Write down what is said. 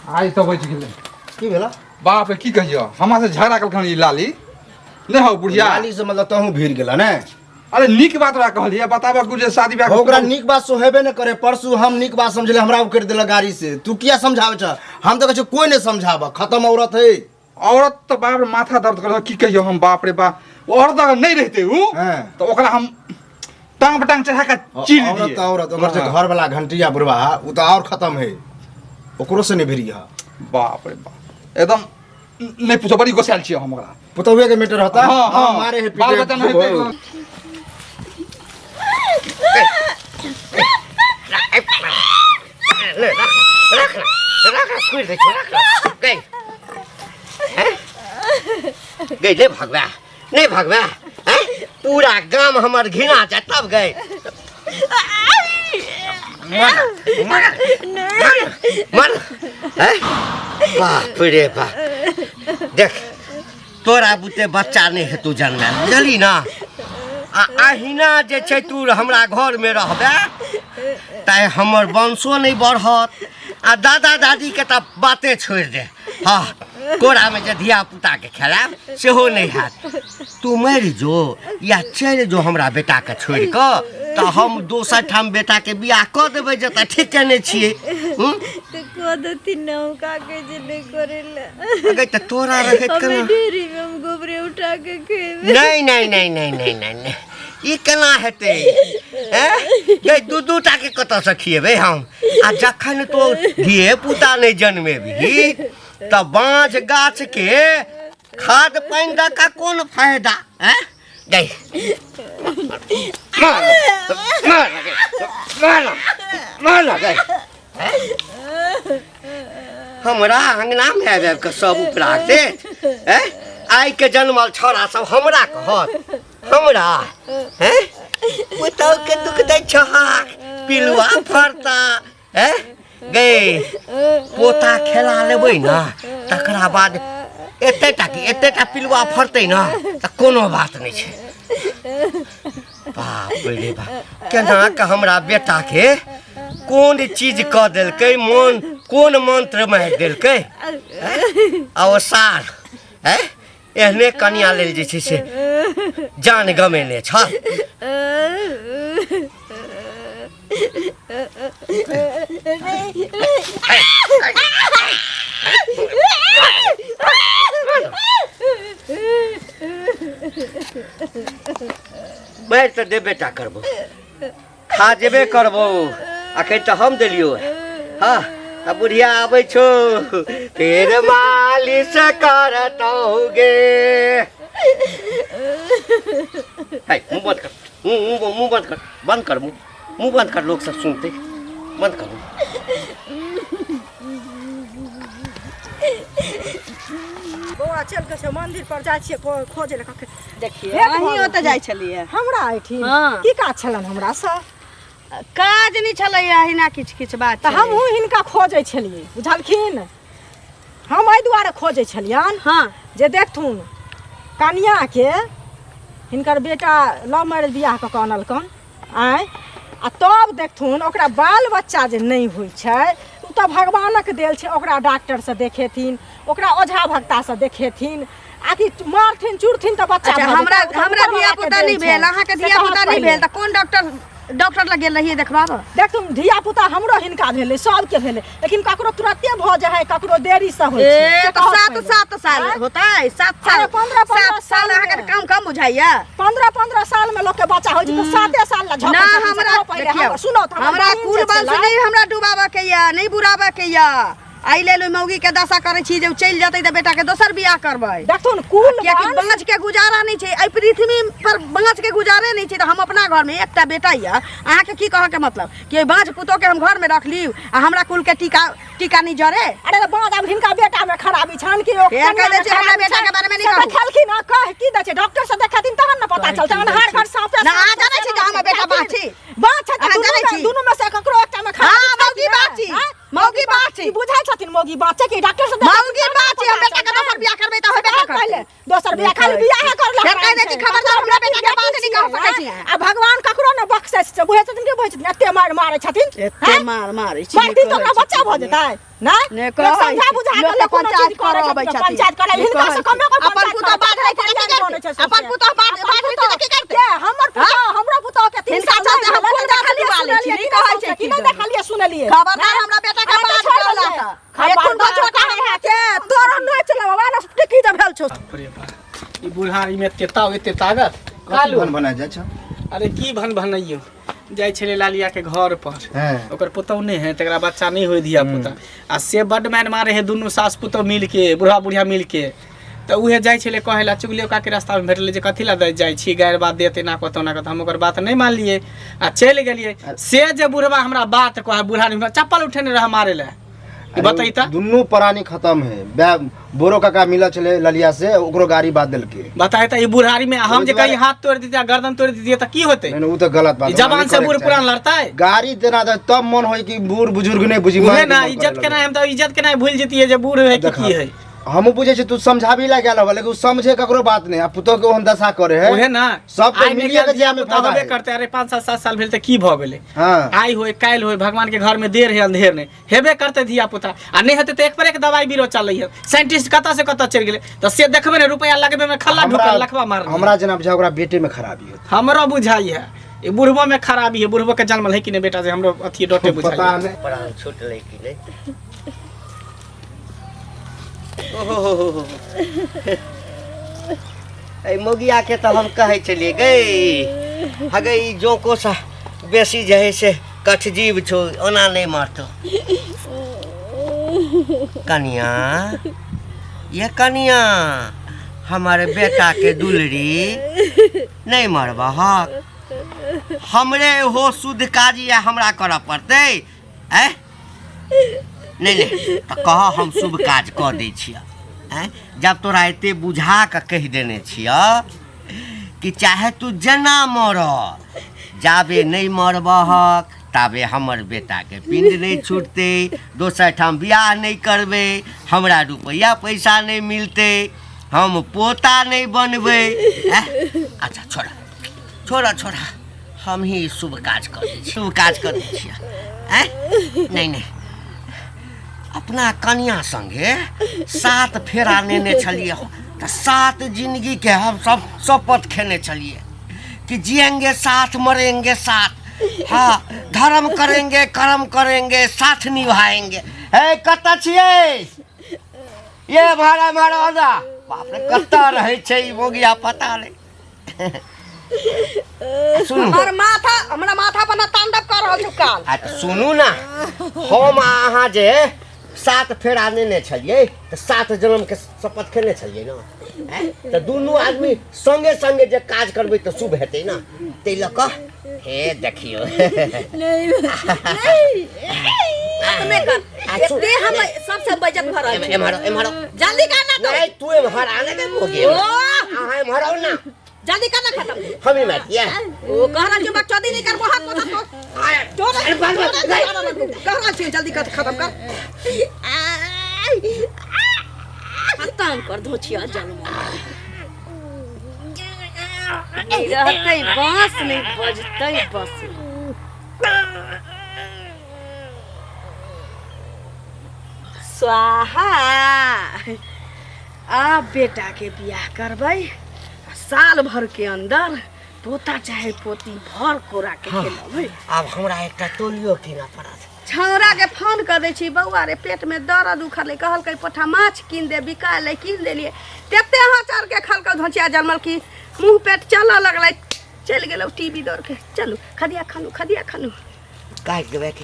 आई तो बच गेलै की भेला बाप रे की कहियो हमरा से झगड़ा कलखन ई लाली नहीं हो बुढ़िया लाली से मतलब तहू भीड़ गेला ने अरे नीक बात बा कहलिए बताबा कुछ जे शादी ब्याह ओकरा नीक बात सोहेबे न करे। परसू हम नीक बात समझले हमरा उकर देला गाड़ी से। तू किया समझावे छ? हम तो कहै कोई नहीं समझाबा, खत्म औरत है। औरत तो बाप रे माथा दर्द कर की कहियो हम बाप रे बा औरत अगर नहीं रहते हूँ तो ओकरा हम टांग पटांग चढ़ा के चीर दिए। औरत औरत ओकर से घर वाला घंटिया बुढ़वा उ तो और खत्म है, ओकरो से नहीं भिरी हा। बाप रे बाप एकदम नहीं पूछो बड़ी गोसाल छियो हमरा पुतहुए के मैटर होता। हाँ, हाँ, मारे है बाल बच्चा नहीं पीटे गई नहीं भगवा नहीं भगवा पूरा गांव हमार घिना जाए तब गए मर बाप रे बा देख तोरा बुते बच्चा नहीं है तू जन्म बुझली ना अहिना जे छै तू हमरा घर में रहबे ताय हमर वंशो नहीं बढ़त आ दादा दादी के तो बातें छोड़ दे। हाँ कोरा में जे धिया पुता के खेलाब सेहो नहीं हैत। तू मर जो या चल जो हमरा बेटा के छोड़ के तो हम दोसर ठाम बेटा के बियाह क देबै जता ठीक केने छियै। तो क देती ना काके जे नहीं करेला अगे त तोरा रहत हमें केना डेरी में हम गोबरे उठा के खेबे। नहीं नहीं नहीं नहीं नहीं नहीं ई केना हेतै हैं ये दू टा के कत से खिएबे हम आ जखन तो धिए पुता नहीं जन्मेबी त बाँझ गाछ के खाद पानी द का कौन फायदा हैं गई मार गई हमरा अंगना में आबि के सब उपरा दे आई के जन्मल छोरा सब हमरा कहत हमरा हैं पुतौ के दुख दै छहाक पिलुआ फरता हैं गए पोता खेला लेबै ना तकरा बाद एतेटा पिलुआ फरतै ना त कोनो बात नहीं छै। बाप रे बाप केना के हमरा बेटा के कौन चीज क देलकै मन कौन मंत्र मारि देलकै अवसार हैं एहने कन्या लेल जे छै से जान गमेने छ। मैं तो देबे टा करबो खा जेबे करबो अखन तो हम देलियो हाँ अब बुढ़िया आबै छो फिर मालिश करतोगे। हाय मुंह बंद कर मुंह बंद कर मुंह बंद कर लोग सब सुनते बंद कर। बौआ चल के मंदिर पर जाय छियै खोजे लए देखिए अहीं ओतऽ जाइ छलिए हमरा आइठी हाँ। की काज छलन हमरा से काज नहीं छलैया हिना किछ बात तऽ हमहूँ हिनका खोजै छलियै बुझलखिन। हम एहि दुआरे खोजै छलियन हाँ जे देखथुन कनिया के हिनकर बेटा लव मैरिज बियाह कऽ के अनलकन आय आ तब देखथुन ओकरा बाल बच्चा जे नहीं होइ छै उ तऽ भगवानक देल छै। ओकरा डॉक्टर से देखेथिन ओकरा ओझा भक्ता से देखेथिन आकि मारथिन चुरथिन तऽ बच्चा हमरा धिया पुता नहीं भेल अहाँ के धिया पुता नहीं भेल त कोन डॉक्टर लग गेल रहिए देखबाब। देखथुन धिया पुता हमरो हिनका भेलै सबके भेलै लेकिन ककरो तुरंते भ जाय है ककरो देरी से होइ छै। तो 7 साल होतै 7 साल 15 साल अहाँ के काम कम बुझाइया 15 साल में लोग के बच्चा होइ छै तो 7 साल ला ना हमरा सुनो हमरा कुल वंश नहीं हमरा डुबाबे के या नहीं बुराबे के या आई ले लो मौगी के दशा करे छी जे चल जतै त बेटा के दोसर बियाह करबै। देखथुन कुल किया कि बाँझ के गुजारा नहीं छै आई पृथ्वी पर बाँझ के गुजारे नहीं छै त हम अपना घर में एकटा बेटा या अहाँ के की कह के मतलब कि बाँझ पुतो के हम घर में रख ली आ हमरा कुल के टीका नहीं जरे। अरे बाँझ अब हिनका बेटा में खराबी छन कि ओ कह दे छै हमरा बेटा के बारे में नहीं कहू खेलखिन न कह की दै छै डॉक्टर से देखाथिन तहन न पता चलतै अनहार घर साफ ना आ जाने छी जे हमर बेटा बाछी बाछ छै त दुनु में से ककरो एकटा में खराबी मौगी बाछी बुझाइ छथिन मौगी बाछे कि डॉक्टर से मौगी बाछी हम बेटा के दोसर बियाह करबै त होबे कर पहले दोसर बियाह खाली बियाह कर फिर कह दे कि खबरदार हमरा बेटा के बात नहीं कह सकै छी आ भगवान ककरो न सक्सेस से बुझै छथिन के बुझै छथिन एते मारै छथिन एते मारै छी मारती तो ओकरा बच्चा भ जेतै ने समझा बुझा के लोक पंचायत करबै छथिन पंचायत करै हिनका से कमे कर अपन पुता बात है अपन पुता बात की करते हमर पुता हमरा पुता के 3 साल से हम कोन देखली वाली छी नहीं कहै छै कि नहीं देखलिए सुनलिए खबरदार हमरा बेटा के बात करला एक तो छोटा है के तोरा नहीं चला वाला टिकी द भेल छौ अरे बा ई बुढ़ारी में एते ताकत कालू बना जा छ अरे की बनैयो जाय छले लालिया के घर पर ओकर पुतौ नहीं है तकरा बच्चा नहीं होय दिया पुता आ से बड मैन मारे है दुनु सास पुतौ मिल के बुढ़ा बुढ़िया मिल के त उहे जाय छले कहेला चुगलियो का के रास्ता में भेटले जे कथि ला जाय छी गायर बात देते ना कतो ना कतो हम ओकर बात नहीं मान लिए आ चल गेलिए से जे बुढ़वा हमरा बात कहे बुढ़ा चप्पल उठेने रह मारे ले बताई त दुनु प्राणी खत्म है बोरो काका मिला चले ललिया से ओकरो गाड़ी बात देल के बताए त ई बुढ़ारी में हम जे कहीं हाथ तोड़ दिया गर्दन तोड़ दिया त की होते नहीं उ त गलत बात जवान से बूढ़ पुरान लड़ता है गाड़ी देना तब मन होई कि बूढ़ बुजुर्ग नहीं बुझी उहे ना इज्जत के ना हम त इज्जत के ना भूल जतिए जे बूढ़ है की है हम बुझे छी तू समझाबी ला गेल लेकिन समझे ककरो बात नहीं आ पुतो के ओहन दशा करे है उहे ना सब पे मिलिए के जे में फायदा होबे करते अरे 5 7 साल भेल त की भ गेले हां आई होय काल होय भगवान के घर में देर है अंधेर नहीं हेबे करते धिया पुता आ नहीं हेते त एक पर एक दवाई बीरो चलै है साइंटिस्ट कता से कता चल गेले त से देखबे ने रुपया लगबे में खल्ला ढुकल लखवा मार हमरा जना बुझा ओकरा बेटे में खराबी होत हमरो बुझाई है ये बुढ़बो में खराबी है बुढ़बो के जन्म है कि नहीं बेटा से हमरो अथी डोटे बुझाई पता नहीं प्राण छूट ले कि नहीं ओहो ए मोगिया के तो हम कहे चलिए गई हगे जो को सा बेसी जे है से कठ जीव छो ओना नहीं मारतो कनिया ये कनिया हमारे बेटा के दुलरी नहीं मरबा हक हमरे हो शुद्ध काजी या हमरा करऽ पड़ते हैं नहीं तो कह हम शुभ काज कऽ दै छियै जब तोरा एते बुझा के कह देने छियै कि चाहे तू जना मर जाबे नहीं मरबहक ताबे हमर बेटा के पिंड नहीं छूटते दोसर ठाम बियाह नहीं करबे हमरा रुपया पैसा नहीं मिलते हम पोता नहीं बनबे अच्छा छोड़ा छोड़ा छोड़ा हम ही शुभ काज कर दै शुभ काज कर दै छियै नहीं अपना कन्या संगे 7 फेरा लेने छलिए तो 7 जिंदगी के हम सब शपथ खेने छलिए कि जिएंगे साथ मरेंगे साथ हाँ धर्म करेंगे कर्म करेंगे साथ निभाएंगे हे कत छिए ये भाड़ा मारो आजा बाप रे कत्ता रहे छै ई मोगिया पता नहीं हमर माथा हमरा माथा पर ना तांडव कर रहल छु काल आ सुनू ना हम अहाँ जे 7 फेरा लेने छलिए तो 7 जन्म के शपथ खेने छलिए ना तो दोनों आदमी संगे संगे जे काज करबे तो शुभ हेतै ना तै ल क हे देखियो नहीं में कर एते हम सबसे बजट भरल एम्हरो जल्दी करना तो नहीं तू एम्हर आने के मोगे अहाँ एम्हर आउ ना जल्दी करना खत्म हम ही मारिए ओ कहरा के बच्चा दी नहीं कर बहुत मत तो कहरा छी जल्दी कर खत्म कर खत्म कर दो छिया जन्म रहते बांस नहीं बजते बस स्वाहा आ बेटा के बियाह करबै साल भर के अंदर पोता चाहे पोती भर कोरा के खेलबै अब हमरा एकटा टोलियो कीना पड़त छौरा के फोन कर दै छी बौआ रे पेट में दर्द उखड़ले कहलकै पोठा माछ कीन दे बिकाय ले कीन देलिए तेते हां चढ़ के खलक धोचिया जन्मल की मुंह पेट चलऽ लगलै चल गेलौ टीवी दौड़ के चलू खदिया खानू काट देबै कि